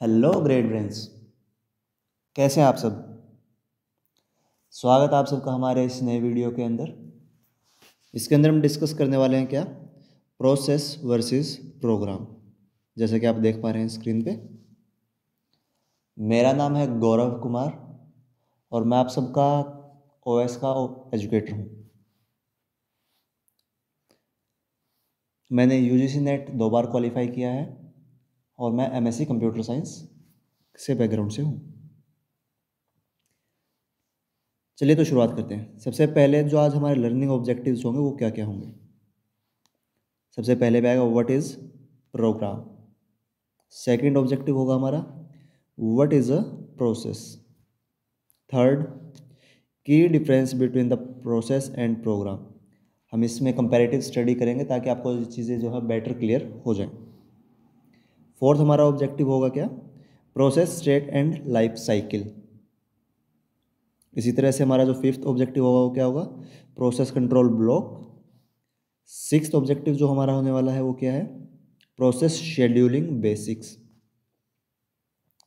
Hello great brains. कैसे हैं आप सब। स्वागत है आप सबका हमारे इस नए वीडियो के अंदर। इसके अंदर हम डिस्कस करने वाले हैं क्या, प्रोसेस वर्सेस प्रोग्राम। जैसे कि आप देख पा रहे हैं स्क्रीन पे, मेरा नाम है गौरव कुमार और मैं आप सबका ओएस का एजुकेटर हूँ। मैंने यूजीसी नेट 2 बार क्वालिफाई किया है और मैं एमएससी कंप्यूटर साइंस से बैकग्राउंड से हूँ। चलिए तो शुरुआत करते हैं। सबसे पहले जो आज हमारे लर्निंग ऑब्जेक्टिव्स होंगे वो क्या क्या होंगे। सबसे पहले पे आएगा what is program. Second objective होगा हमारा what is a process. Third, की difference between the process and program. हम इसमें कंपैरेटिव स्टडी करेंगे ताकि आपको ये चीज़ें जो है बेटर क्लियर हो जाएं। फोर्थ हमारा ऑब्जेक्टिव होगा क्या, process state and life cycle. इसी तरह से हमारा जो फिफ्थ ऑब्जेक्टिव होगा वो क्या होगा, process control block. Sixth objective जो हमारा होने वाला है वो क्या है, प्रोसेस शेड्यूलिंग बेसिक्स।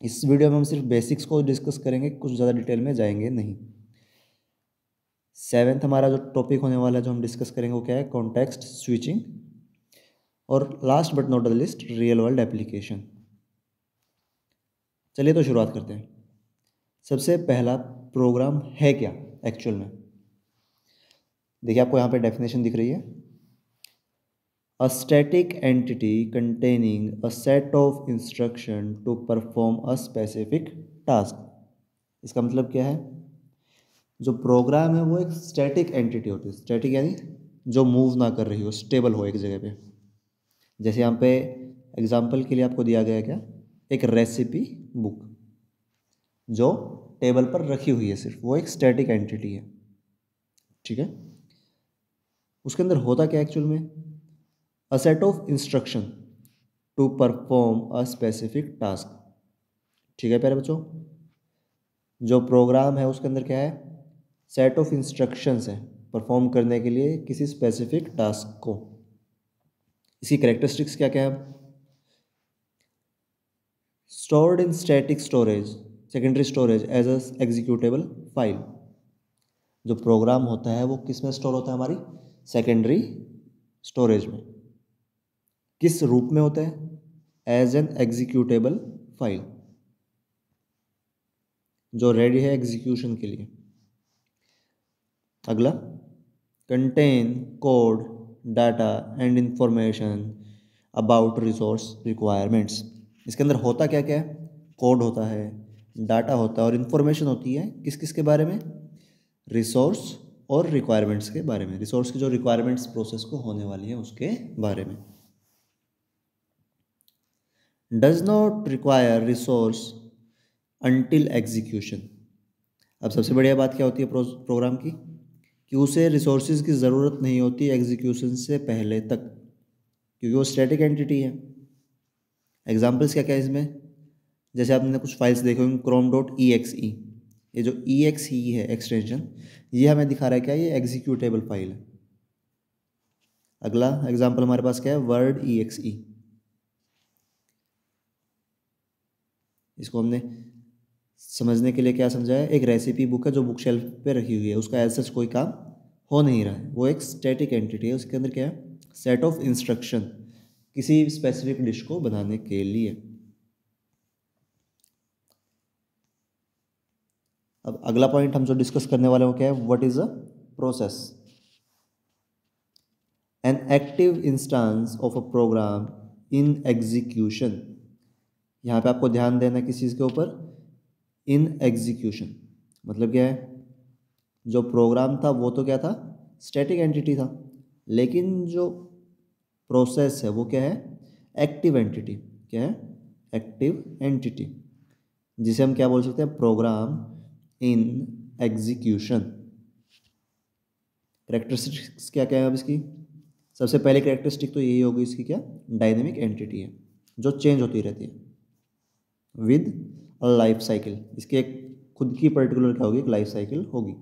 इस वीडियो में हम सिर्फ बेसिक्स को डिस्कस करेंगे, कुछ ज़्यादा डिटेल में जाएंगे नहीं। सेवेंथ हमारा जो टॉपिक होने वाला है जो हम डिस्कस करेंगे वो क्या है, कॉन्टेक्स्ट स्विचिंग। और last but not the list, real world application. चलिए तो शुरुआत करते हैं। सबसे पहला, प्रोग्राम है क्या एक्चुअल में। देखिए आपको यहाँ पे डेफिनेशन दिख रही है, a static entity containing a set of instruction to perform a specific task। इसका मतलब क्या है, जो प्रोग्राम है वो एक स्टैटिक एंटिटी होती है। स्टैटिक यानी जो मूव ना कर रही हो, स्टेबल हो एक जगह पे। जैसे यहाँ पे एग्जांपल के लिए आपको दिया गया है क्या, एक रेसिपी बुक जो टेबल पर रखी हुई है सिर्फ, वो एक स्टैटिक एंटिटी है। ठीक है, उसके अंदर होता क्या एक्चुअल में, a set of instruction to perform a specific task। ठीक है प्यारे बच्चों, जो प्रोग्राम है उसके अंदर क्या है, सेट ऑफ इंस्ट्रक्शंस है परफॉर्म करने के लिए किसी स्पेसिफिक टास्क को। इसकी कैरेक्टरिस्टिक्स क्या क्या है, stored in static storage, secondary storage as a executable file. जो प्रोग्राम होता है वो किस में स्टोर होता है, हमारी सेकेंडरी स्टोरेज में। किस रूप में होता है, एज एन एग्जीक्यूटेबल फाइल, जो रेडी है एग्जीक्यूशन के लिए। अगला, contain code data and information about resource requirements. इसके अंदर होता क्या क्या है, कोड होता है, डाटा होता है और इन्फॉर्मेशन होती है किस किस के बारे में, रिसोर्स और रिक्वायरमेंट्स के बारे में। रिसोर्स की जो रिक्वायरमेंट्स प्रोसेस को होने वाली है उसके बारे में। Does not require resource until execution. अब सबसे बढ़िया बात क्या होती है प्रोग्राम की, कि उसे रिसोर्सेज की ज़रूरत नहीं होती एग्जीक्यूशन से पहले तक, क्योंकि वो स्टैटिक एंटिटी है। एग्जांपल्स क्या क्या है इसमें, जैसे आपने कुछ फाइल्स देखे होंगे, chrome.exe, ये जो exe है एक्सटेंशन, ये हमें दिखा रहा है क्या, ये एग्जीक्यूटेबल फाइल है। अगला एग्जांपल हमारे पास क्या है, word.exe। इसको हमने समझने के लिए क्या समझा है, एक रेसिपी बुक है जो बुक शेल्फ पे रखी हुई है, उसका एज सच कोई काम हो नहीं रहा है, वो एक स्टैटिक एंटिटी है। उसके अंदर क्या है, सेट ऑफ इंस्ट्रक्शन किसी स्पेसिफिक डिश को बनाने के लिए। अब अगला पॉइंट हम जो डिस्कस करने वाले वो क्या है, what is a process. An active instance of a program in execution. यहाँ पे आपको ध्यान देना किस चीज़ के ऊपर, इन एग्जीक्यूशन। मतलब क्या है, जो प्रोग्राम था वो तो क्या था, स्टैटिक एंटिटी था, लेकिन जो प्रोसेस है वो क्या है, एक्टिव एंटिटी। क्या है, एक्टिव एंटिटी, जिसे हम क्या बोल सकते हैं, प्रोग्राम इन एग्जीक्यूशन। कैरेक्टरिस्टिक्स क्या क्या है अब इसकी, सबसे पहले कैरेक्टरिस्टिक तो यही होगी इसकी, क्या, डायनेमिक एंटिटी है जो चेंज होती रहती है विद अ लाइफ साइकिल। इसकी एक खुद की पर्टिकुलर क्या होगी, एक लाइफ साइकिल होगी।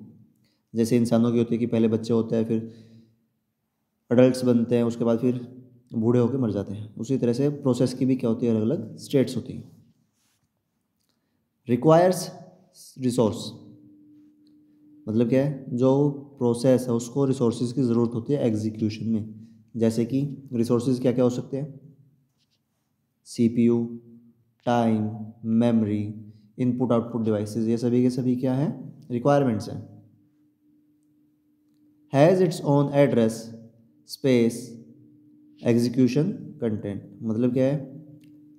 जैसे इंसानों की होती है कि पहले बच्चे होते हैं, फिर अडल्ट्स बनते हैं, उसके बाद फिर बूढ़े होकर मर जाते हैं। उसी तरह से प्रोसेस की भी क्या होती है, अलग अलग स्टेट्स होती हैं। रिक्वायर्स रिसोर्स, मतलब क्या है, जो प्रोसेस है उसको रिसोर्सेज की ज़रूरत होती है एग्जीक्यूशन में। जैसे कि रिसोर्सेज क्या क्या हो सकते हैं, CPU, time, memory, input output devices, ये सभी के सभी क्या हैं, रिक्वायरमेंट्स हैं। Has its own address, space, execution, content, मतलब क्या है,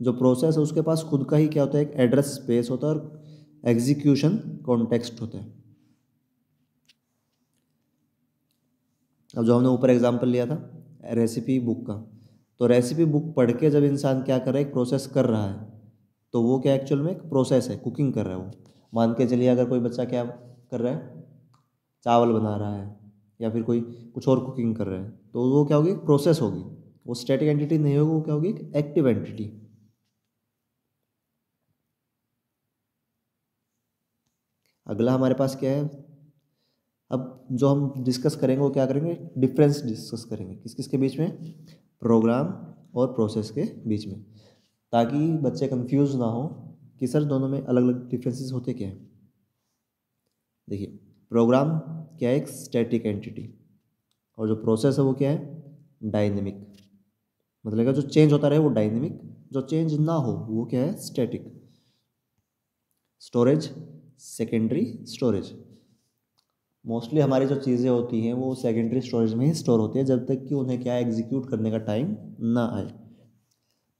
जो प्रोसेस है उसके पास खुद का ही क्या होता है, एक एड्रेस स्पेस होता है और एग्जीक्यूशन कॉन्टेक्स्ट होता है। अब जो हमने ऊपर एग्जांपल लिया था रेसिपी बुक का, तो रेसिपी बुक पढ़ के जब इंसान क्या कर रहा है, एक प्रोसेस कर रहा है, तो वो क्या एक्चुअल में एक प्रोसेस है, कुकिंग कर रहा है वो। मान के चलिए अगर कोई बच्चा क्या कर रहा है, चावल बना रहा है या फिर कोई कुछ और कुकिंग कर रहा है, तो वो क्या होगी, प्रोसेस होगी, वो स्टैटिक एंटिटी नहीं होगी, वो क्या होगी, एक एक्टिव एंटिटी। अगला हमारे पास क्या है, अब जो हम डिस्कस करेंगे वो क्या करेंगे, डिफरेंस डिस्कस करेंगे किस किस के बीच में, प्रोग्राम और प्रोसेस के बीच में, ताकि बच्चे कंफ्यूज ना हो कि सर दोनों में अलग अलग डिफरेंसेस होते क्या हैं। देखिए, प्रोग्राम क्या है, एक स्टैटिक एंटिटी, और जो प्रोसेस है वो क्या है, डायनेमिक, मतलब क्या, जो चेंज होता रहे वो डायनेमिक, जो चेंज ना हो वो क्या है, static. Storage, secondary storage, mostly हमारी जो चीज़ें होती हैं वो सेकेंडरी स्टोरेज में ही स्टोर होती है जब तक कि उन्हें क्या एग्जीक्यूट करने का टाइम ना आए।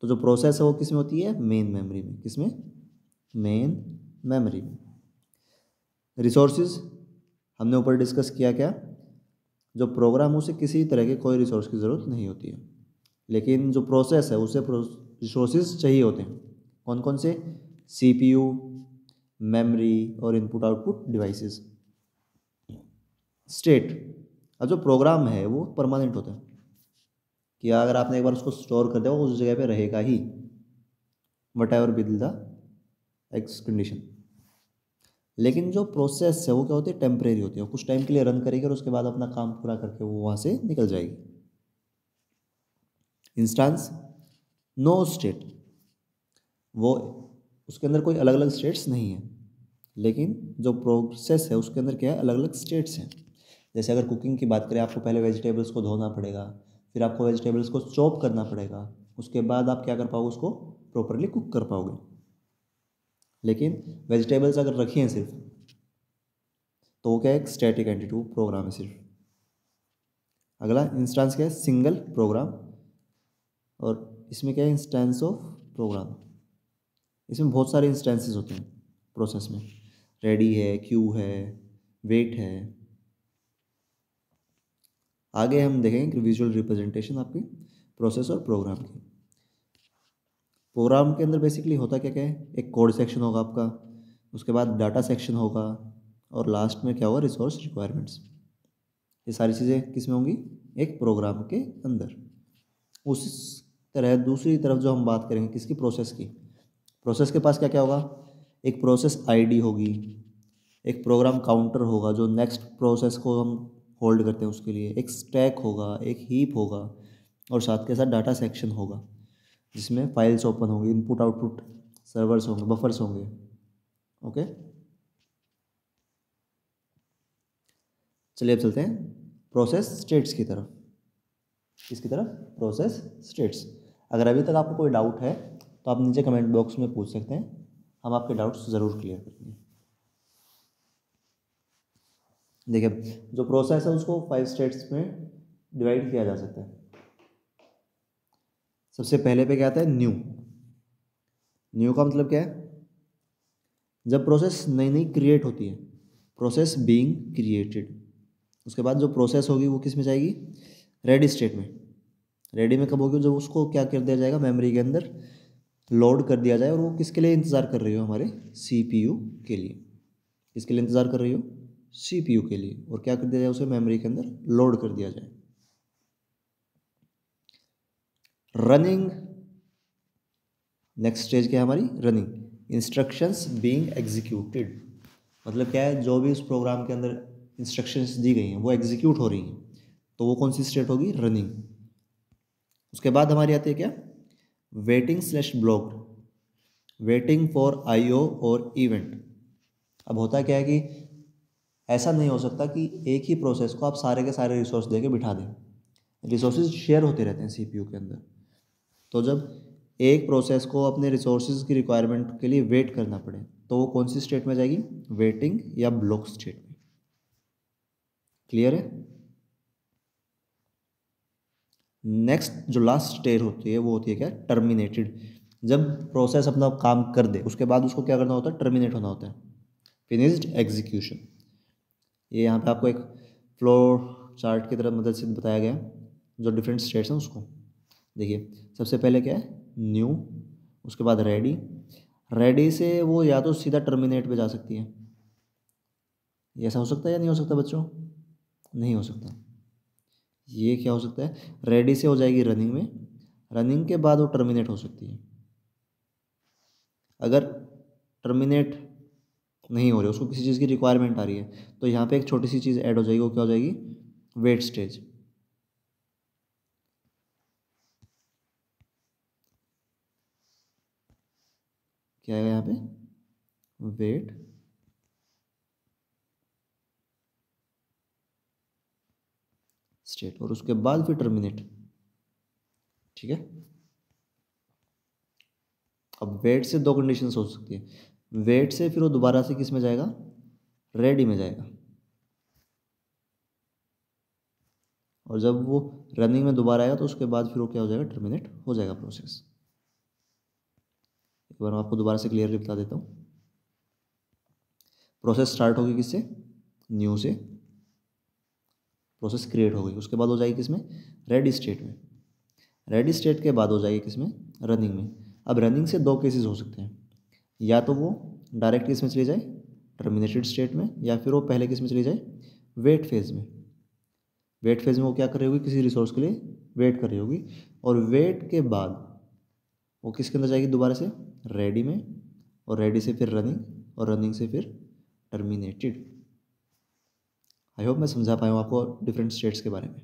तो जो प्रोसेस है वो किस में होती है, मेन मेमोरी में। किस में, मेन मेमोरी में। रिसोर्सेज हमने ऊपर डिस्कस किया, क्या, जो प्रोग्राम उसे किसी तरह के कोई रिसोर्स की ज़रूरत नहीं होती है, लेकिन जो प्रोसेस है उसे रिसोर्सेज चाहिए होते हैं। कौन कौन से, CPU, मेमोरी और इनपुट आउटपुट डिवाइसेस। स्टेट, अब जो प्रोग्राम है वो परमानेंट होता है, कि अगर आपने एक बार उसको स्टोर कर दिया वो उस जगह पे रहेगा ही, whatever be the X condition. लेकिन जो प्रोसेस है वो क्या होती है, टेम्परेरी होती है, वो कुछ टाइम के लिए रन करेगी और उसके बाद अपना काम पूरा करके वो वहाँ से निकल जाएगी। इंस्टेंस, नो स्टेट, वो उसके अंदर कोई अलग अलग स्टेट्स नहीं है, लेकिन जो प्रोसेस है उसके अंदर क्या है, अलग अलग स्टेट्स हैं। जैसे अगर कुकिंग की बात करें, आपको पहले वेजिटेबल्स को धोना पड़ेगा, फिर आपको वेजिटेबल्स को चॉप करना पड़ेगा, उसके बाद आप क्या कर पाओगे, उसको प्रॉपरली कुक कर पाओगे। लेकिन वेजिटेबल्स अगर रखी हैं सिर्फ, तो वो क्या है, एक स्टैटिक एंटिटी, वो प्रोग्राम है सिर्फ। अगला इंस्टेंस क्या है, सिंगल प्रोग्राम, और इसमें क्या है, इंस्टेंस ऑफ प्रोग्राम। इसमें बहुत सारे इंस्टेंसेस होते हैं प्रोसेस में, रेडी है, क्यू है, वेट है। आगे हम देखेंगे विजुअल रिप्रेजेंटेशन आपकी प्रोसेस और प्रोग्राम की। प्रोग्राम के अंदर बेसिकली होता क्या क्या है, एक कोड सेक्शन होगा आपका, उसके बाद डाटा सेक्शन होगा, और लास्ट में क्या होगा, रिसोर्स रिक्वायरमेंट्स। ये सारी चीज़ें किस में होंगी, एक प्रोग्राम के अंदर। उस तरह दूसरी तरफ जो हम बात करेंगे किसकी, प्रोसेस की, प्रोसेस के पास क्या क्या होगा, एक प्रोसेस आईडी होगी, एक प्रोग्राम काउंटर होगा जो नेक्स्ट प्रोसेस को हम होल्ड करते हैं उसके लिए, एक स्टैक होगा, एक हीप होगा, और साथ के साथ डाटा सेक्शन होगा जिसमें फाइल्स ओपन होंगी, इनपुट आउटपुट सर्वर्स होंगे, बफर्स होंगे। ओके, चलिए अब चलते हैं प्रोसेस स्टेट्स की तरफ। किसकी तरफ, प्रोसेस स्टेट्स। अगर अभी तक आपको कोई डाउट है तो आप नीचे कमेंट बॉक्स में पूछ सकते हैं, हम आपके डाउट्स ज़रूर क्लियर करेंगे। देखिए, जो प्रोसेस है उसको 5 स्टेट्स में डिवाइड किया जा सकता है। सबसे पहले पे क्या आता है, न्यू। न्यू का मतलब क्या है, जब प्रोसेस नई नई क्रिएट होती है, प्रोसेस बीइंग क्रिएटेड। उसके बाद जो प्रोसेस होगी वो किस में जाएगी, रेडी स्टेट में। रेडी में कब होगी, जब उसको क्या कर दिया जाएगा, मेमोरी के अंदर लोड कर दिया जाए, और वो किसके लिए इंतज़ार कर रही हो, हमारे CPU के लिए। किसके लिए इंतज़ार कर रही हो, CPU के लिए, और क्या कर दिया जाए, उसे मेमोरी के अंदर लोड कर दिया जाए। रनिंग, नेक्स्ट स्टेज क्या है हमारी, रनिंग। इंस्ट्रक्शंस बीइंग एग्जीक्यूटेड, मतलब क्या है, जो भी उस प्रोग्राम के अंदर इंस्ट्रक्शंस दी गई हैं वो एग्जीक्यूट हो रही हैं, तो वो कौन सी स्टेट होगी, रनिंग। उसके बाद हमारी आती है क्या, waiting slash blocked. Waiting for IO और इवेंट। अब होता क्या है कि ऐसा नहीं हो सकता कि एक ही प्रोसेस को आप सारे के सारे रिसोर्स दे के बिठा दें, रिसोर्सेज शेयर होते रहते हैं सीपीयू के अंदर। तो जब एक प्रोसेस को अपने रिसोर्सेज की रिक्वायरमेंट के लिए वेट करना पड़े तो वो कौन सी स्टेट में जाएगी, वेटिंग या ब्लॉक स्टेट में। क्लियर है। नेक्स्ट जो लास्ट स्टेज होती है वो होती है क्या, टर्मिनेटेड। जब प्रोसेस अपना काम कर दे उसके बाद उसको क्या करना होता है, टर्मिनेट होना होता है, फिनिश्ड एग्जीक्यूशन। ये यहाँ पे आपको एक फ्लो चार्ट की तरह मदद से बताया गया जो डिफरेंट स्टेट्स हैं उसको। देखिए सबसे पहले क्या है, न्यू, उसके बाद रेडी। रेडी से वो या तो सीधा टर्मिनेट पे जा सकती है, ये ऐसा हो सकता है या नहीं हो सकता बच्चों, नहीं हो सकता। ये क्या हो सकता है, रेडी से हो जाएगी रनिंग में, रनिंग के बाद वो टर्मिनेट हो सकती है। अगर टर्मिनेट नहीं हो रही, उसको किसी चीज़ की रिक्वायरमेंट आ रही है, तो यहाँ पे एक छोटी सी चीज़ ऐड हो जाएगी, वो क्या हो जाएगी, वेट स्टेज। क्या है यहाँ पे, वेट स्टेट, और उसके बाद फिर टर्मिनेट। ठीक है। अब वेट से दो कंडीशंस हो सकती है, वेट से फिर वो दोबारा से किस में जाएगा, रेडी में जाएगा, और जब वो रनिंग में दोबारा आएगा तो उसके बाद फिर वो क्या हो जाएगा, टर्मिनेट हो जाएगा प्रोसेस। एक बार मैं आपको दोबारा से क्लियरली बता देता हूँ। प्रोसेस स्टार्ट होगी किससे, न्यू से, प्रोसेस क्रिएट हो गई, उसके बाद हो जाएगी किसमें, रेडी स्टेट में, रेडी स्टेट के बाद हो जाएगी किसमें, रनिंग में। अब रनिंग से दो केसेस हो सकते हैं, या तो वो डायरेक्ट किस में चली जाए, टर्मिनेटेड स्टेट में, या फिर वो पहले किस में चली जाए, वेट फेज में। वेट फेज में वो क्या कर रही होगी, किसी रिसोर्स के लिए वेट कर रही होगी, और वेट के बाद वो किसके अंदर जाएगी, दोबारा से रेडी में, और रेडी से फिर रनिंग, और रनिंग से फिर टर्मिनेटेड। आई होप मैं समझा पाया हूँ आपको डिफरेंट स्टेट्स के बारे में।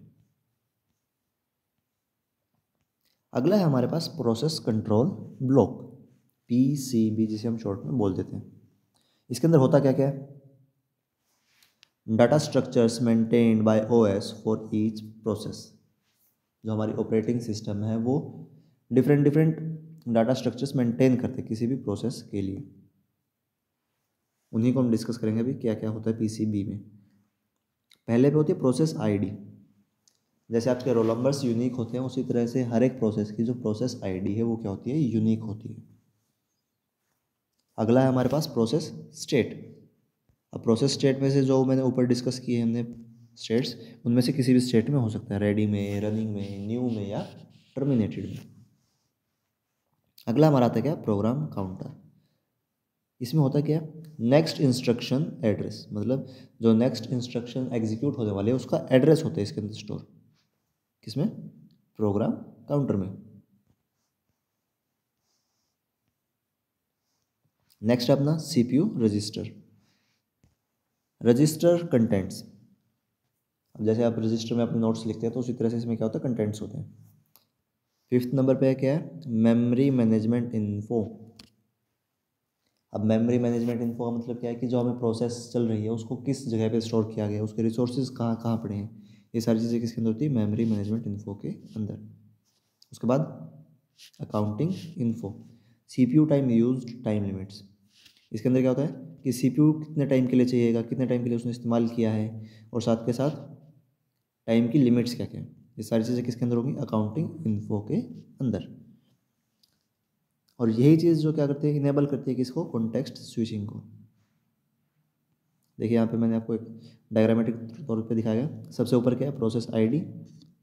अगला है हमारे पास प्रोसेस कंट्रोल ब्लॉक, पीसीबी, जिसे हम शॉर्ट में बोल देते हैं। इसके अंदर होता क्या क्या है, data structures maintained by OS for each process. जो हमारी ऑपरेटिंग सिस्टम है वो different different data structures maintain करते हैं किसी भी प्रोसेस के लिए, उन्हीं को हम डिस्कस करेंगे अभी क्या क्या होता है पीसीबी में। पहले पे होती है प्रोसेस आईडी। जैसे आपके रोल नंबर्स यूनिक होते हैं उसी तरह से हर एक प्रोसेस की जो प्रोसेस आईडी है वो क्या होती है, यूनिक होती है। अगला है हमारे पास प्रोसेस स्टेट। अब प्रोसेस स्टेट में से जो मैंने ऊपर डिस्कस किए हमने स्टेट्स, उनमें से किसी भी स्टेट में हो सकता है, रेडी में, रनिंग में, न्यू में, या टर्मिनेटेड में। अगला हमारा आता है क्या, प्रोग्राम काउंटर। इसमें होता क्या, नेक्स्ट इंस्ट्रक्शन एड्रेस, मतलब जो नेक्स्ट इंस्ट्रक्शन एग्जीक्यूट होने वाले है उसका एड्रेस होता है इसके अंदर स्टोर, किसमें, प्रोग्राम काउंटर में। नेक्स्ट अपना सीपीयू रजिस्टर, रजिस्टर कंटेंट्स। अब जैसे आप रजिस्टर में अपने नोट्स लिखते हैं तो उसी तरह से इसमें क्या होता है, कंटेंट्स होते हैं। फिफ्थ नंबर पे क्या है, मेमोरी मैनेजमेंट इन्फो। अब मेमोरी मैनेजमेंट इन्फो का मतलब क्या है कि जो हमें प्रोसेस चल रही है उसको किस जगह पे स्टोर किया गया, उसके रिसोर्सेज कहाँ कहाँ पड़े हैं, ये सारी चीज़ें किसके अंदर होती है, मेमोरी मैनेजमेंट इन्फो के अंदर। उसके बाद accounting info, CPU time used, time limits. इसके अंदर क्या होता है कि सीपीयू कितने टाइम के लिए चाहिएगा, कितने टाइम के लिए उसने इस्तेमाल किया है, और साथ के साथ टाइम की लिमिट्स क्या क्या है, ये सारी चीज़ें किसके अंदर होंगी, अकाउंटिंग इन्फो के अंदर। और यही चीज़ जो क्या करती है, इनेबल करती है किसको, कॉन्टेक्स्ट स्विचिंग को। देखिए यहाँ पे मैंने आपको एक डायग्रामेटिक तौर पे दिखाया गया। सबसे ऊपर क्या है, प्रोसेस आईडी,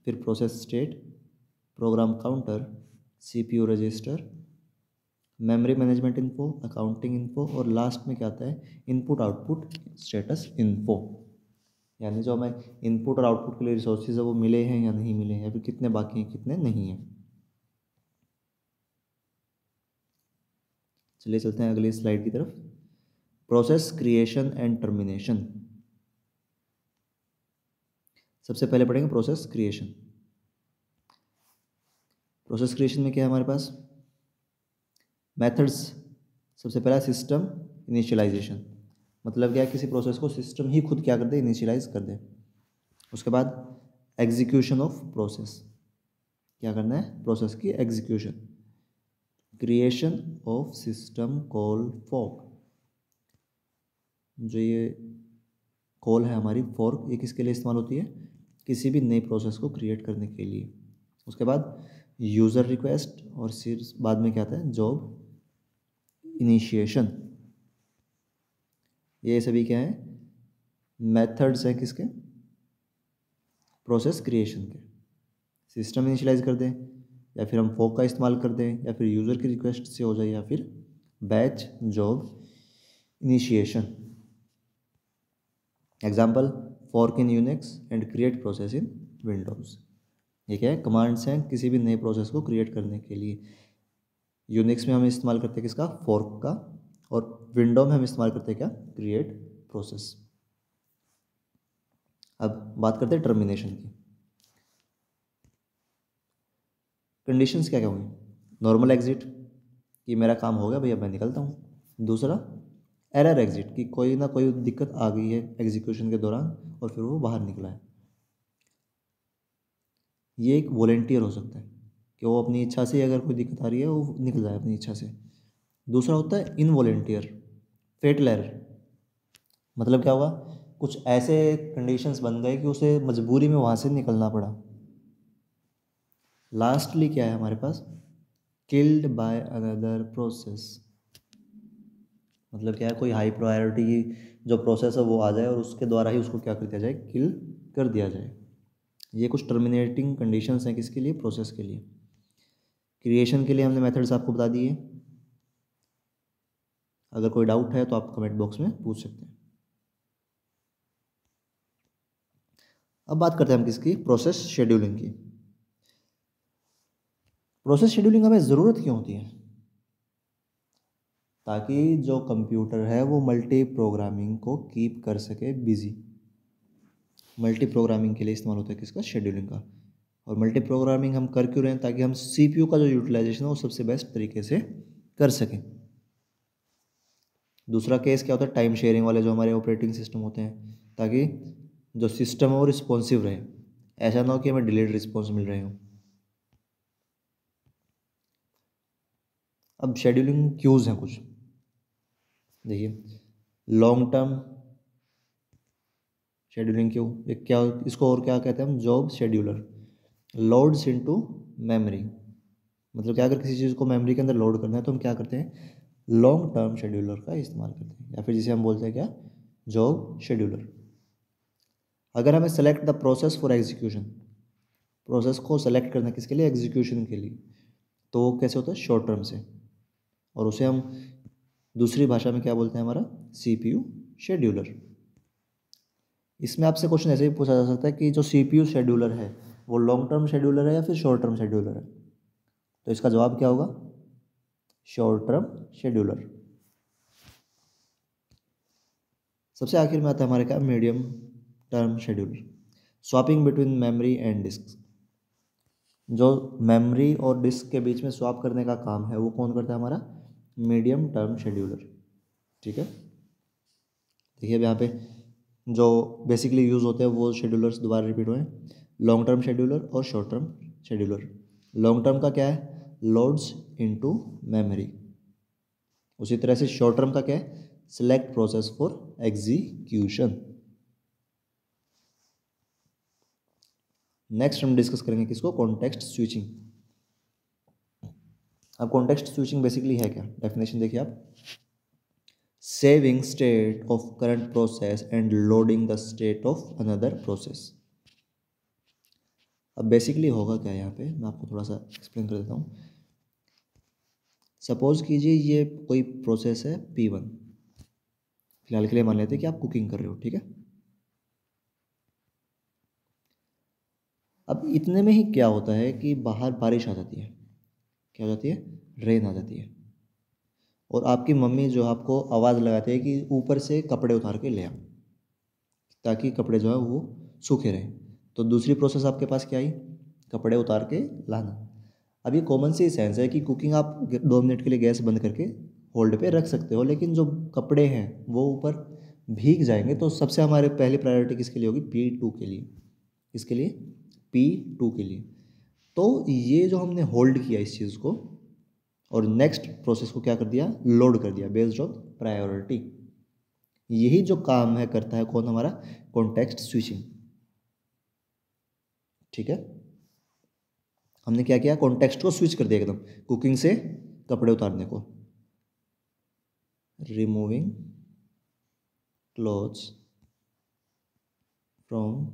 फिर process state, program counter, CPU register, memory management info, accounting info, और लास्ट में क्या आता है, इनपुट आउटपुट स्टेटस इन्फो। यानी जो हमें इनपुट और आउटपुट के लिए रिसोर्सेज है वो मिले हैं या नहीं मिले हैं, या फिर कितने बाकी हैं कितने नहीं हैं। चलिए चलते हैं अगली स्लाइड की तरफ। Process creation and termination. सबसे पहले पढ़ेंगे प्रोसेस क्रिएशन। प्रोसेस क्रिएशन में क्या है हमारे पास, मेथड्स सबसे पहला सिस्टम इनिशियलाइजेशन, मतलब क्या है, किसी प्रोसेस को सिस्टम ही खुद क्या कर दे, इनिशियलाइज कर दे। उसके बाद एग्जीक्यूशन ऑफ प्रोसेस, क्या करना है, प्रोसेस की execution. Creation of system call fork, जो ये कॉल है हमारी फॉर्क, ये किसके लिए इस्तेमाल होती है, किसी भी नई प्रोसेस को क्रिएट करने के लिए। उसके बाद यूज़र रिक्वेस्ट, और फिर बाद में क्या आता है, जॉब इनिशिएशन। ये सभी क्या है, मेथड्स हैं किसके, प्रोसेस क्रिएशन के। सिस्टम इनिशियलाइज कर दें, या फिर हम फॉर्क का इस्तेमाल कर दें, या फिर यूज़र की रिक्वेस्ट से हो जाए, या फिर batch job initiation. Example, fork in Unix and create process in Windows. ये क्या है, कमांड्स हैं किसी भी नए प्रोसेस को क्रिएट करने के लिए। यूनिक्स में हम इस्तेमाल करते हैं किसका, फॉर्क का, और विंडो में हम इस्तेमाल करते हैं क्या, क्रिएट प्रोसेस। अब बात करते हैं टर्मिनेशन की। कंडीशंस क्या क्या होंगी, नॉर्मल एग्जिट कि मेरा काम हो गया भैया मैं निकलता हूँ। दूसरा एरर एग्जिट, कि कोई ना कोई दिक्कत आ गई है एग्जीक्यूशन के दौरान और फिर वो बाहर निकला है। ये एक वॉलेंटियर हो सकता है कि वो अपनी इच्छा से, अगर कोई दिक्कत आ रही है वो निकल जाए अपनी इच्छा से। दूसरा होता है इनवॉलेंटियर, फेटल एरर, मतलब क्या हुआ, कुछ ऐसे कंडीशंस बन गए कि उसे मजबूरी में वहाँ से निकलना पड़ा। लास्टली क्या है हमारे पास, किल्ड बाय अनदर प्रोसेस, मतलब क्या है, कोई हाई प्रायोरिटी जो प्रोसेस है वो आ जाए और उसके द्वारा ही उसको क्या कर दिया जाए, किल कर दिया जाए। ये कुछ टर्मिनेटिंग कंडीशंस हैं किसके लिए, प्रोसेस के लिए। क्रिएशन के लिए हमने मेथड्स आपको बता दिए। अगर कोई डाउट है तो आप कमेंट बॉक्स में पूछ सकते हैं। अब बात करते हैं हम किसकी, प्रोसेस शेड्यूलिंग की। प्रोसेस शेड्यूलिंग हमें ज़रूरत क्यों होती है, ताकि जो कंप्यूटर है वो मल्टी प्रोग्रामिंग को कीप कर सके बिजी। मल्टी प्रोग्रामिंग के लिए इस्तेमाल होता है किसका, शेड्यूलिंग का। और मल्टी प्रोग्रामिंग हम कर क्यों रहे हैं, ताकि हम सीपीयू का जो यूटिलाइजेशन है वो सबसे बेस्ट तरीके से कर सकें। दूसरा केस क्या होता है, टाइम शेयरिंग वाले जो हमारे ऑपरेटिंग सिस्टम होते हैं, ताकि जो सिस्टम है वो रिस्पॉन्सिव रहे, ऐसा ना हो कि हमें डिलेड रिस्पॉन्स मिल रहे हो। अब शेड्यूलिंग क्यूज हैं कुछ, देखिए, लॉन्ग टर्म शेड्यूलिंग क्यू, एक क्या, इसको और क्या कहते हैं हम, job scheduler. Loads into memory, मतलब क्या, अगर किसी चीज़ को मेमोरी के अंदर लोड करना है तो हम क्या करते हैं, लॉन्ग टर्म शेड्यूलर का इस्तेमाल करते हैं, या फिर जिसे हम बोलते हैं क्या, जॉब शेड्यूलर। अगर हमें select the process for execution, process को सेलेक्ट करना किसके लिए, एग्जीक्यूशन के लिए, तो वो कैसे होता है, शॉर्ट टर्म से, और उसे हम दूसरी भाषा में क्या बोलते हैं, हमारा सीपीयू शेड्यूलर। इसमें आपसे क्वेश्चन ऐसे भी पूछा जा सकता है कि जो सीपीयू शेड्यूलर है वो लॉन्ग टर्म शेड्यूलर है या फिर शॉर्ट टर्म शेड्यूलर है, तो इसका जवाब क्या होगा, शॉर्ट टर्म शेड्यूलर। सबसे आखिर में आता है हमारे क्या, medium term scheduler. Swapping between memory and disk, जो मेमोरी और डिस्क के बीच में स्वैप करने का काम है वो कौन करता है, हमारा मीडियम टर्म शेड्यूलर। ठीक है, देखिए अब यहाँ पे जो बेसिकली यूज़ होते हैं वो शेड्यूलर्स दोबारा रिपीट हुए, लॉन्ग टर्म शेड्यूलर और short term scheduler. Long term का क्या है, लोड्स इनटू मेमोरी। उसी तरह से शॉर्ट टर्म का क्या है, select process for execution. Next हम डिस्कस करेंगे किसको, कॉन्टेक्स्ट स्विचिंग। अब कॉन्टेक्स्ट स्विचिंग बेसिकली है क्या, डेफिनेशन देखिए आप, saving state of current process and loading the state of another process. अब बेसिकली होगा क्या, यहाँ पे मैं आपको थोड़ा सा एक्सप्लेन कर देता हूँ। सपोज कीजिए ये कोई प्रोसेस है P1, फिलहाल के लिए मान लेते हैं कि आप कुकिंग कर रहे हो, ठीक है। अब इतने में ही क्या होता है कि बाहर बारिश आ जाती है, क्या हो जाती है, रेन आ जाती है, और आपकी मम्मी जो आपको आवाज़ लगाती है कि ऊपर से कपड़े उतार के ले आ, ताकि कपड़े जो है वो सूखे रहें। तो दूसरी प्रोसेस आपके पास क्या आई, कपड़े उतार के लाना। अब ये कॉमन सी सेंस है कि कुकिंग आप 2 मिनट के लिए गैस बंद करके होल्ड पे रख सकते हो, लेकिन जो कपड़े हैं वो ऊपर भीग जाएंगे, तो सबसे हमारे पहली प्रायोरिटी किसके लिए होगी? P2 के लिए। किसके लिए? P2 के लिए। तो ये जो हमने होल्ड किया इस चीज़ को और नेक्स्ट प्रोसेस को क्या कर दिया? लोड कर दिया बेस्ड ऑन प्रायोरिटी। यही जो काम है करता है कौन? हमारा कॉन्टेक्स्ट स्विचिंग। ठीक है, हमने क्या किया? कॉन्टेक्स्ट को स्विच कर दिया एकदम, कुकिंग से कपड़े उतारने को, रिमूविंग क्लोथ्स फ्रॉम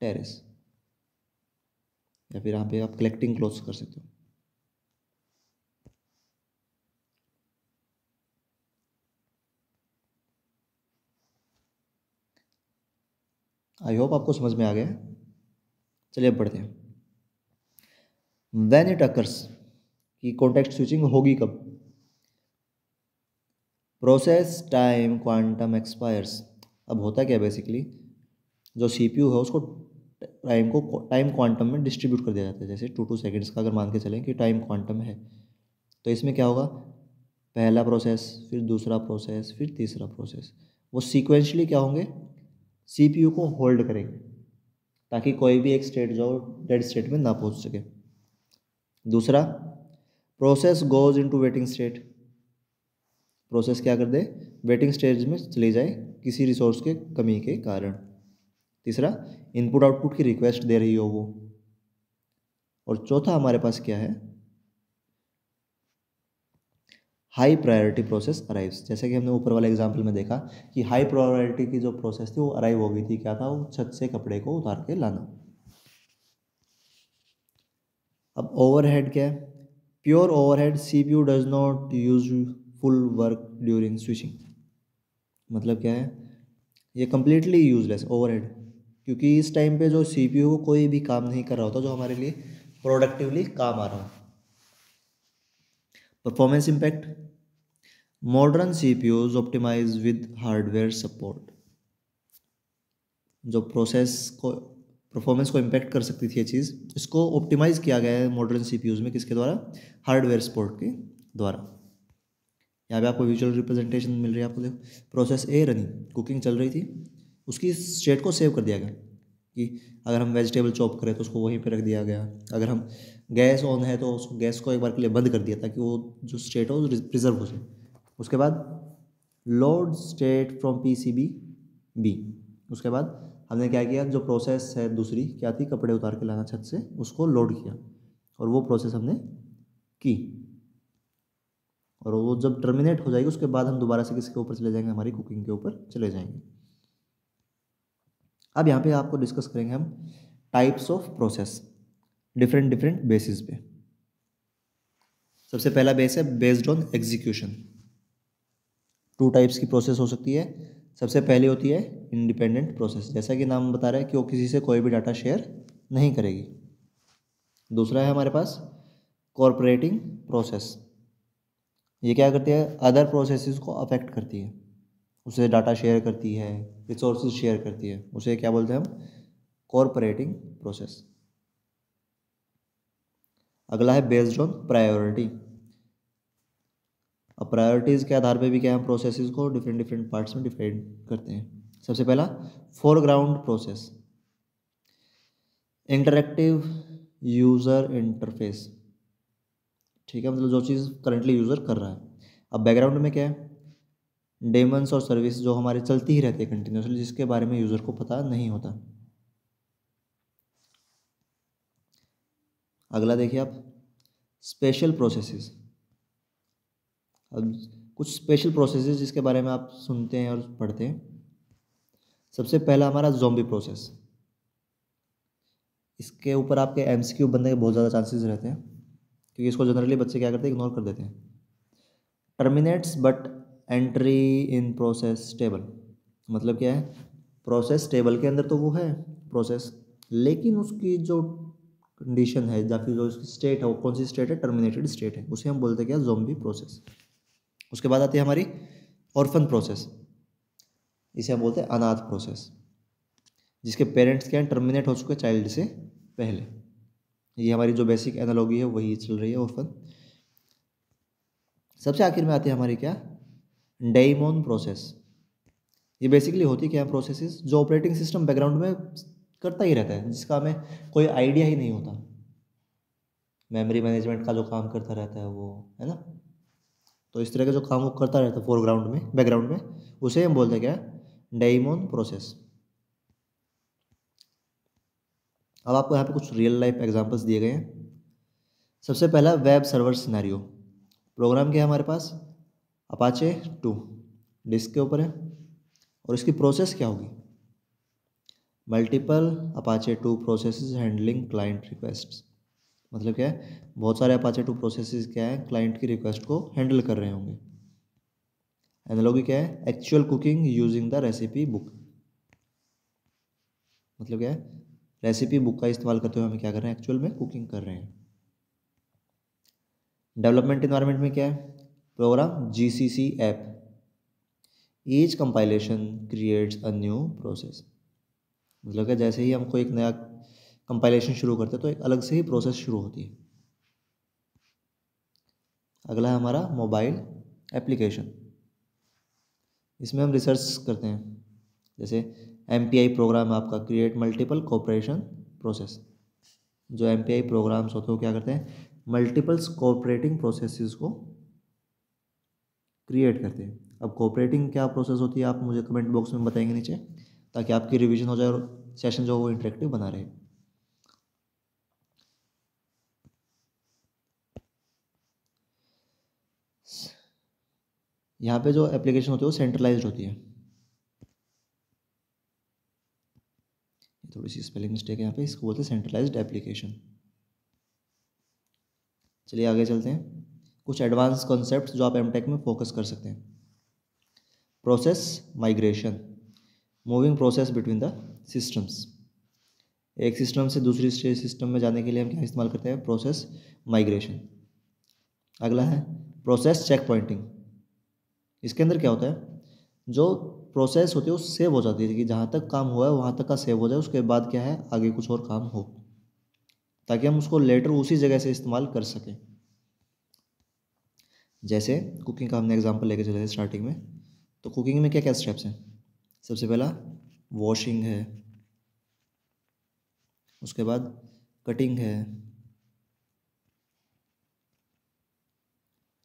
टेरेस, या फिर यहाँ पे आप कलेक्टिंग क्लोथ्स कर सकते हो। आई होप आपको समझ में आ गया। चलिए अब बढ़ते हैं। व्हेन इट अकर्स, कि कॉन्टेक्स्ट स्विचिंग होगी कब? Process time quantum expires. अब होता क्या बेसिकली, जो सीपीयू है उसको टाइम क्वांटम में डिस्ट्रीब्यूट कर दिया जाता है। जैसे 2 सेकेंड्स का अगर मान के चलें कि टाइम क्वांटम है, तो इसमें क्या होगा? पहला प्रोसेस, फिर दूसरा प्रोसेस, फिर तीसरा प्रोसेस, वो सीक्वेंशली क्या होंगे? सीपीयू को होल्ड करेंगे ताकि कोई भी एक स्टेट जो डेड स्टेट में ना पहुंच सके। दूसरा, process goes into waiting state. Process क्या कर दे? वेटिंग स्टेज में चली जाए किसी रिसोर्स के कमी के कारण। तीसरा, इनपुट आउटपुट की रिक्वेस्ट दे रही हो वो। और चौथा हमारे पास क्या है? High priority process arrives. जैसे कि हमने ऊपर वाले एग्जांपल में देखा कि हाई प्रायोरिटी की जो प्रोसेस थी वो अराइव हो गई थी। क्या था? वो छत से कपड़े को उतार के लाना। अब ओवरहेड क्या है? Pure overhead, CPU does not use full work during switching. मतलब क्या है? ये कंप्लीटली यूजलेस ओवरहेड, क्योंकि इस टाइम पे जो सीपीयू को कोई भी काम नहीं कर रहा होता जो हमारे लिए प्रोडक्टिवली काम आ रहा हो। Performance impact, modern CPUs optimize with hardware support. जो प्रोसेस को परफॉर्मेंस को इम्पैक्ट कर सकती थी ये चीज़, इसको ऑप्टिमाइज़ किया गया है मॉडर्न सीपीयूज में। किसके द्वारा? हार्डवेयर सपोर्ट के द्वारा। यहाँ पे आपको विजुअल रिप्रेजेंटेशन मिल रही है। आपको देखो, प्रोसेस ए रनिंग, कुकिंग चल रही थी, उसकी स्टेट को सेव कर दिया गया कि अगर हम वेजिटेबल चॉप करें तो उसको वहीं पे रख दिया गया। अगर हम गैस ऑन है तो उसको गैस को एक बार के लिए बंद कर दिया ताकि वो जो स्टेट हो प्रिजर्व हो जाए। उसके बाद load state from PCB B. उसके बाद हमने क्या किया? जो प्रोसेस है दूसरी क्या थी? कपड़े उतार के लाना छत से, उसको लोड किया और वो प्रोसेस हमने की। और वो जब टर्मिनेट हो जाएगी उसके बाद हम दोबारा से किसके ऊपर चले जाएंगे? हमारी कुकिंग के ऊपर चले जाएंगे। अब यहाँ पे आपको डिस्कस करेंगे हम types of process different different basis पे। सबसे पहला बेस है बेस्ड ऑन एग्जीक्यूशन। 2 टाइप्स की प्रोसेस हो सकती है। सबसे पहली होती है इंडिपेंडेंट प्रोसेस, जैसा कि नाम बता रहा है कि वो किसी से कोई भी डाटा शेयर नहीं करेगी। दूसरा है हमारे पास कॉर्पोरेटिंग प्रोसेस। ये क्या करती है? अदर प्रोसेसेस को अफेक्ट करती है, उसे डाटा शेयर करती है, रिसोर्सेज शेयर करती है, उसे क्या बोलते हैं हम? कॉर्पोरेटिंग प्रोसेस। अगला है बेस्ड ऑन प्रायोरिटी। अब प्रायोरिटीज़ के आधार पे भी क्या हम प्रोसेसेस को डिफरेंट डिफरेंट पार्ट्स में डिवाइड करते हैं। सबसे पहला foreground process, interactive user interface. ठीक है, मतलब जो चीज़ करंटली यूज़र कर रहा है। अब बैकग्राउंड में क्या है? डेमन्स और सर्विस जो हमारे चलती ही रहती है कंटिन्यूसली, जिसके बारे में यूज़र को पता नहीं होता। अगला देखिए आप, स्पेशल प्रोसेसेस। अब कुछ स्पेशल प्रोसेसेस जिसके बारे में आप सुनते हैं और पढ़ते हैं। सबसे पहला हमारा ज़ॉम्बी प्रोसेस। इसके ऊपर आपके एमसीक्यू बनने के बहुत ज़्यादा चांसेस रहते हैं, क्योंकि इसको जनरली बच्चे क्या करते हैं? इग्नोर कर देते हैं। Terminates but entry in process table. मतलब क्या है? प्रोसेस टेबल के अंदर तो वो है प्रोसेस, लेकिन उसकी जो कंडीशन है या फिर जो उसकी स्टेट है वो कौन सी स्टेट है? टर्मिनेटेड स्टेट है। उसे हम बोलते हैं क्या? Zombie process. उसके बाद आती है हमारी ऑर्फन प्रोसेस। इसे हम बोलते हैं अनाथ प्रोसेस, जिसके पेरेंट्स क्या हैं? टर्मिनेट हो चुके चाइल्ड से पहले। ये हमारी जो बेसिक एनालॉगी है वही चल रही है ऑर्फन। सबसे आखिर में आती है हमारी क्या, डेमॉन प्रोसेस। ये बेसिकली होती क्या है, प्रोसेसेस जो ऑपरेटिंग सिस्टम बैकग्राउंड में करता ही रहता है, जिसका हमें कोई आइडिया ही नहीं होता। मेमोरी मैनेजमेंट का जो काम करता रहता है वो, है ना। तो इस तरह का जो काम वो करता रहता है फोरग्राउंड में, बैकग्राउंड में, उसे हम बोलते हैं क्या, डेमॉन प्रोसेस। अब आपको यहाँ पे कुछ रियल लाइफ एग्जांपल्स दिए गए हैं। सबसे पहला वेब सर्वर सिनेरियो। प्रोग्राम क्या है हमारे पास, अपाचे 2 डिस्क के ऊपर है, और इसकी प्रोसेस क्या होगी, multiple Apache 2 processes handling client requests. मतलब क्या है, बहुत सारे अपाचे 2 प्रोसेसेस क्या है, क्लाइंट की रिक्वेस्ट को हैंडल कर रहे होंगे। एनालॉगी क्या है, actual cooking using the recipe book. मतलब क्या है, रेसिपी बुक का इस्तेमाल करते हुए हमें क्या कर रहे हैं, एक्चुअल में कुकिंग कर रहे हैं। डेवलपमेंट इन्वायरमेंट में क्या है, program GCC app, each compilation creates a new process. मतलब क्या, जैसे ही हमको एक नया कंपाइलेशन शुरू करते हैं तो एक अलग से ही प्रोसेस शुरू होती है। अगला है हमारा मोबाइल एप्लीकेशन। इसमें हम रिसर्च करते हैं, जैसे MPI प्रोग्राम आपका क्रिएट मल्टीपल कोऑपरेशन प्रोसेस। जो MPI प्रोग्राम्स होते हैं वो क्या करते हैं, मल्टीपल्स कोऑपरेटिंग प्रोसेसेस को क्रिएट करते हैं। अब कोऑपरेटिंग क्या प्रोसेस होती है, आप मुझे कमेंट बॉक्स में बताएंगे नीचे, ताकि आपकी रिवीजन हो जाए और सेशन जो वो इंटरेक्टिव बना रहे। यहाँ पे जो एप्लीकेशन होती है वो सेंट्रलाइज्ड होती है। थोड़ी सी स्पेलिंग मिस्टेक है यहाँ पे, इसको बोलते हैं सेंट्रलाइज्ड एप्लीकेशन। चलिए आगे चलते हैं, कुछ एडवांस कॉन्सेप्ट्स जो आप एमटेक में फोकस कर सकते हैं। Process migration, moving process between the systems. एक सिस्टम से दूसरी सिस्टम में जाने के लिए हम क्या इस्तेमाल करते हैं, प्रोसेस माइग्रेशन। अगला है प्रोसेस चेक पॉइंटिंग। इसके अंदर क्या होता है, जो प्रोसेस होती है वो सेव हो जाती है, कि जहाँ तक काम हुआ है वहाँ तक का सेव हो जाए, उसके बाद क्या है आगे कुछ और काम हो, ताकि हम उसको लेटर उसी जगह से इस्तेमाल कर सकें। जैसे कुकिंग का हमने एग्जांपल लेके चले थे स्टार्टिंग में, तो कुकिंग में क्या क्या स्टेप्स हैं, सबसे पहला वॉशिंग है, उसके बाद कटिंग है,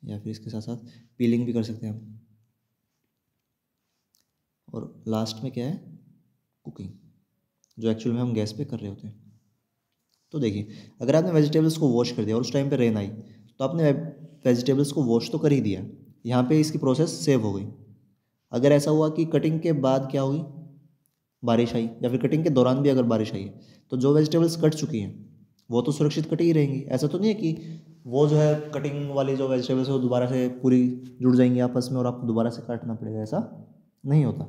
या फिर इसके साथ साथ पीलिंग भी कर सकते हैं हम, और लास्ट में क्या है, कुकिंग, जो एक्चुअल में हम गैस पे कर रहे होते हैं। तो देखिए, अगर आपने वेजिटेबल्स को वॉश कर दिया और उस टाइम पे रेन आई, तो आपने वेजिटेबल्स को वॉश तो कर ही दिया, यहाँ पे इसकी प्रोसेस सेव हो गई। अगर ऐसा हुआ कि कटिंग के बाद क्या हुई, बारिश आई, या फिर कटिंग के दौरान भी अगर बारिश आई है, तो जो वेजिटेबल्स कट चुकी हैं वो तो सुरक्षित कटी ही रहेंगी। ऐसा तो नहीं है कि वो जो है कटिंग वाली जो वेजिटेबल्स है वो दोबारा से पूरी जुड़ जाएंगी आपस में और आपको दोबारा से काटना पड़ेगा, ऐसा नहीं होता।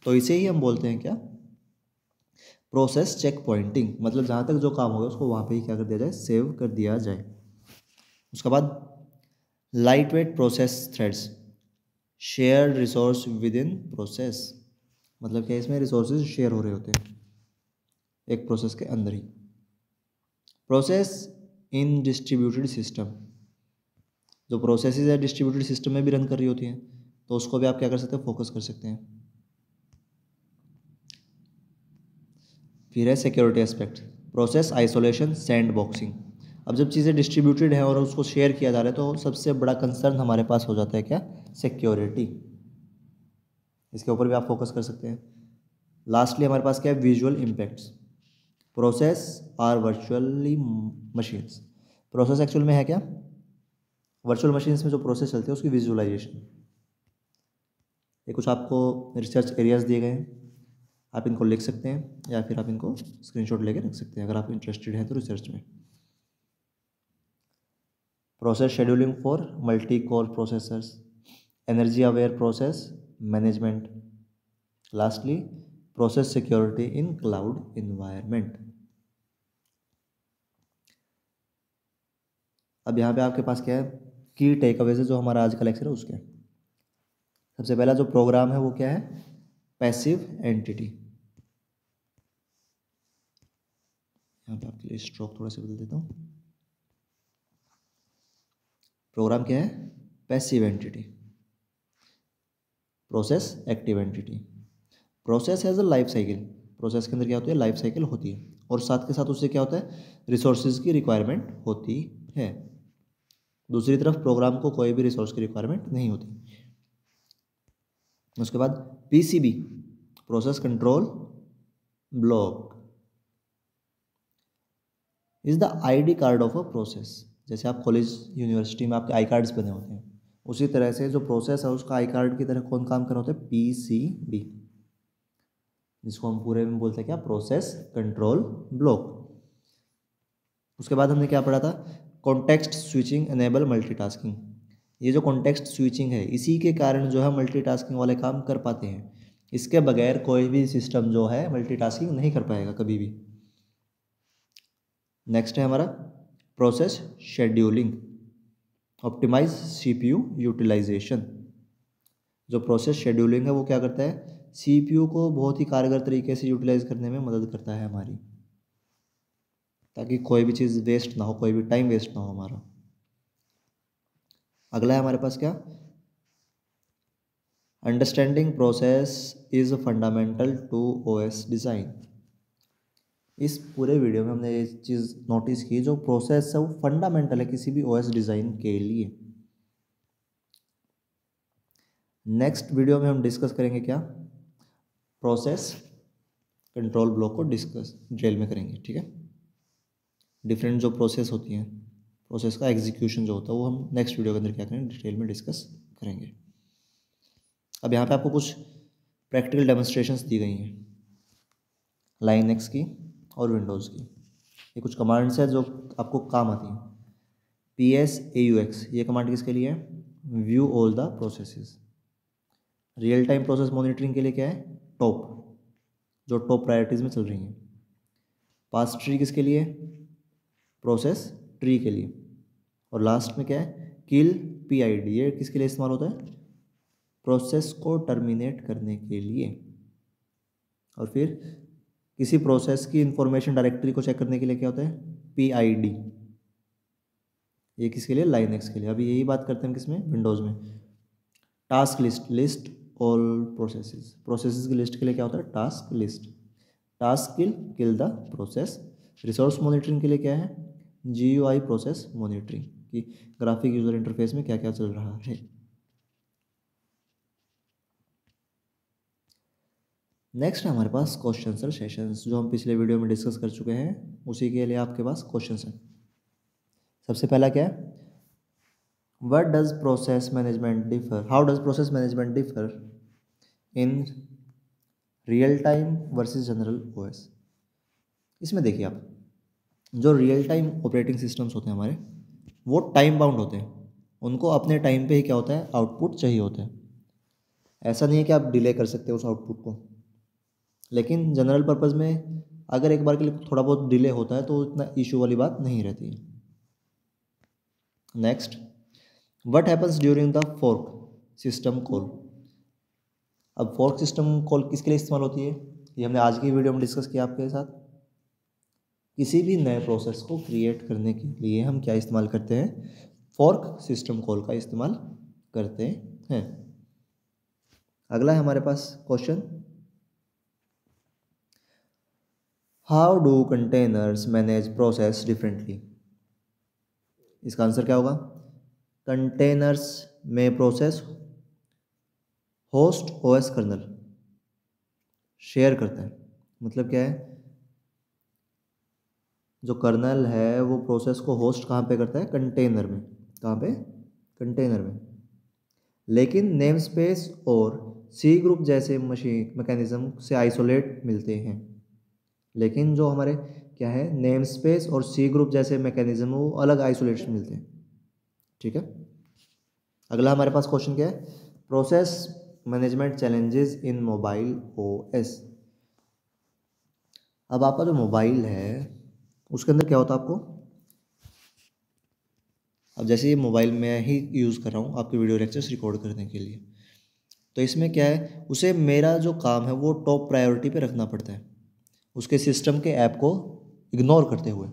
तो इसे ही हम बोलते हैं क्या, प्रोसेस चेक पॉइंटिंग। मतलब जहाँ तक जो काम होगा उसको वहाँ पे ही क्या कर दिया जाए, सेव कर दिया जाए। उसके बाद light weight process threads, shared resource with in process. मतलब क्या, इसमें रिसोर्सेज शेयर हो रहे होते हैं एक प्रोसेस के अंदर ही। प्रोसेस इन डिस्ट्रीब्यूटेड सिस्टम, जो प्रोसेसेस है डिस्ट्रीब्यूटेड सिस्टम में भी रन कर रही होती हैं, तो उसको भी आप क्या कर सकते हैं, फोकस कर सकते हैं। फिर है security aspect, process isolation sand boxing. अब जब चीज़ें डिस्ट्रीब्यूटेड है और उसको शेयर किया जा रहा है, तो सबसे बड़ा कंसर्न हमारे पास हो जाता है क्या, सिक्योरिटी। इसके ऊपर भी आप फोकस कर सकते हैं। लास्टली हमारे पास क्या है, visual impacts. Process are virtually machines. Process actual में है क्या, वर्चुअल मशीन्स में जो प्रोसेस चलती है उसकी विजुअलाइजेशन। ये कुछ आपको रिसर्च एरियाज दिए गए हैं, आप इनको लिख सकते हैं या फिर आप इनको स्क्रीनशॉट लेके रख सकते हैं अगर आप इंटरेस्टेड हैं तो रिसर्च में। Process scheduling for multi core processors, energy aware process management, lastly process security in cloud environment. अब यहाँ पे आपके पास क्या है, की टेक अवेज है जो हमारा आज का लेक्चर है उसके। सबसे पहला जो प्रोग्राम है वो क्या है, पैसिव एंटिटी। यहाँ पे आपके लिए स्ट्रोक थोड़ा सा बदल देता हूँ। प्रोग्राम क्या है, passive entity, process active entity. Process has a life cycle, process के अंदर क्या होती है, लाइफ साइकिल होती है, और साथ के साथ उससे क्या होता है, रिसोर्सेज की रिक्वायरमेंट होती है। दूसरी तरफ प्रोग्राम को कोई भी रिसोर्स की रिक्वायरमेंट नहीं होती। उसके बाद PCB, process control block, is the ID card of a process. जैसे आप कॉलेज यूनिवर्सिटी में आपके आई कार्ड्स बने होते हैं, उसी तरह से जो प्रोसेस है उसका आई कार्ड की तरह कौन काम कर रहा होता है, पीसीबी, जिसको हम पूरे में बोलते हैं क्या, प्रोसेस कंट्रोल ब्लॉक। उसके बाद हमने क्या पढ़ा था, कॉन्टेक्स्ट स्विचिंग एनेबल मल्टीटास्किंग। ये जो कॉन्टेक्स्ट स्विचिंग है, इसी के कारण जो है मल्टीटास्किंग वाले काम कर पाते हैं। इसके बगैर कोई भी सिस्टम जो है मल्टीटास्किंग नहीं कर पाएगा कभी भी। नेक्स्ट है हमारा process scheduling, optimize CPU utilization. जो प्रोसेस शेड्यूलिंग है वो क्या करता है, सीपीयू को बहुत ही कारगर तरीके से यूटिलाइज करने में मदद करता है हमारी, ताकि कोई भी चीज़ वेस्ट ना हो, कोई भी टाइम वेस्ट ना हो हमारा। अगला है हमारे पास क्या, understanding process is fundamental to OS design. इस पूरे वीडियो में हमने ये चीज़ नोटिस की, जो प्रोसेस है वो फंडामेंटल है किसी भी ओएस डिज़ाइन के लिए। नेक्स्ट वीडियो में हम डिस्कस करेंगे क्या, प्रोसेस कंट्रोल ब्लॉक को डिस्कस डिटेल में करेंगे, ठीक है। डिफरेंट जो प्रोसेस होती हैं, प्रोसेस का एग्जीक्यूशन जो होता है वो हम नेक्स्ट वीडियो के अंदर क्या करेंगे, डिटेल में डिस्कस करेंगे। अब यहाँ पे आपको कुछ प्रैक्टिकल डेमोन्स्ट्रेशंस दी गई हैं लाइनक्स की और विंडोज़ की। ये कुछ कमांड्स है जो आपको काम आती हैं। PSAUX ये कमांड किसके लिए है, view all the processes. Real time process monitoring के लिए क्या है, टॉप, जो टॉप प्रायोरिटीज़ में चल रही हैं। पास ट्री किसके लिए, प्रोसेस ट्री के लिए। और लास्ट में क्या है, किल PID, ये किसके लिए इस्तेमाल होता है, प्रोसेस को टर्मिनेट करने के लिए। और फिर किसी प्रोसेस की इंफॉर्मेशन डायरेक्टरी को चेक करने के लिए क्या होता है, PID, ये किसके लिए, लाइनक्स के लिए। अभी यही बात करते हैं किसमें, विंडोज़ में। Task list, list all processes, processes की लिस्ट के लिए क्या होता है, task list. Task kill the process. Resource monitoring के लिए क्या है, GUI प्रोसेस मॉनिटरिंग, कि ग्राफिक यूजर इंटरफेस में क्या क्या चल रहा है। नेक्स्ट है हमारे पास क्वेश्चन आंसर सेशंस, जो हम पिछले वीडियो में डिस्कस कर चुके हैं, उसी के लिए आपके पास क्वेश्चंस हैं। सबसे पहला क्या है, what does process management differ, how does process management differ in real time versus general OS. इसमें देखिए आप, जो रियल टाइम ऑपरेटिंग सिस्टम्स होते हैं हमारे, वो टाइम बाउंड होते हैं, उनको अपने टाइम पे ही क्या होता है, आउटपुट चाहिए होता है। ऐसा नहीं है कि आप डिले कर सकते हो उस आउटपुट को। लेकिन जनरल पर्पज़ में अगर एक बार के लिए थोड़ा बहुत डिले होता है तो इतना इशू वाली बात नहीं रहती है। Next, what happens during the fork system call. अब फोर्क सिस्टम कॉल किसके लिए इस्तेमाल होती है, ये हमने आज की वीडियो में डिस्कस किया आपके साथ। किसी भी नए प्रोसेस को क्रिएट करने के लिए हम क्या इस्तेमाल करते हैं, फोर्क सिस्टम कॉल का इस्तेमाल करते हैं। अगला है हमारे पास question, how do containers manage process differently. इसका आंसर क्या होगा, कंटेनर्स में process host OS kernel share करता है। मतलब क्या है, जो कर्नल है वो प्रोसेस को होस्ट कहाँ पे करता है, कंटेनर में। कहाँ पे, कंटेनर में। लेकिन नेम स्पेस और सी ग्रुप जैसे मशीन मैकेनिज्म से आइसोलेट मिलते हैं। लेकिन जो हमारे क्या है, नेम स्पेस और सी ग्रुप जैसे मैकेनिज्म वो अलग आइसोलेशन मिलते हैं, ठीक है। अगला हमारे पास क्वेश्चन क्या है, process management challenges in mobile OS। अब आपका जो मोबाइल है उसके अंदर क्या होता है आपको, अब जैसे ये मोबाइल मैं ही यूज़ कर रहा हूँ आपके वीडियो लेक्चर्स रिकॉर्ड करने के लिए, तो इसमें क्या है, उसे मेरा जो काम है वो टॉप प्रायोरिटी पे रखना पड़ता है, उसके सिस्टम के ऐप को इग्नोर करते हुए।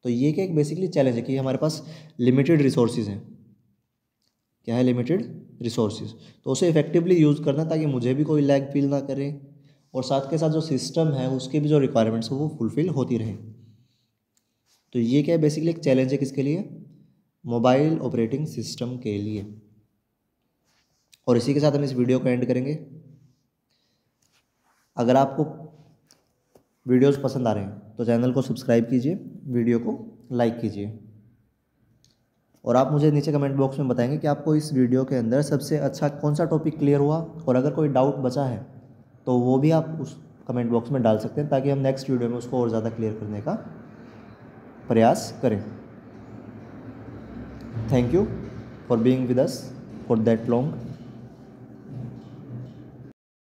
तो ये क्या एक बेसिकली चैलेंज है कि हमारे पास लिमिटेड रिसोर्सेज हैं, क्या है, लिमिटेड रिसोर्सेज। तो उसे इफेक्टिवली यूज़ करना ताकि मुझे भी कोई लैग फील ना करे और साथ के साथ जो सिस्टम है उसके भी जो रिक्वायरमेंट्स हो वो फुलफ़िल होती रहे। तो ये क्या है, बेसिकली एक चैलेंज है किसके लिए, मोबाइल ऑपरेटिंग सिस्टम के लिए। और इसी के साथ हम इस वीडियो को एंड करेंगे। अगर आपको वीडियोस पसंद आ रहे हैं तो चैनल को सब्सक्राइब कीजिए, वीडियो को लाइक कीजिए और आप मुझे नीचे कमेंट बॉक्स में बताएंगे कि आपको इस वीडियो के अंदर सबसे अच्छा कौन सा टॉपिक क्लियर हुआ, और अगर कोई डाउट बचा है तो वो भी आप उस कमेंट बॉक्स में डाल सकते हैं ताकि हम नेक्स्ट वीडियो में उसको और ज़्यादा क्लियर करने का प्रयास करें। Thank you for being with us for that long.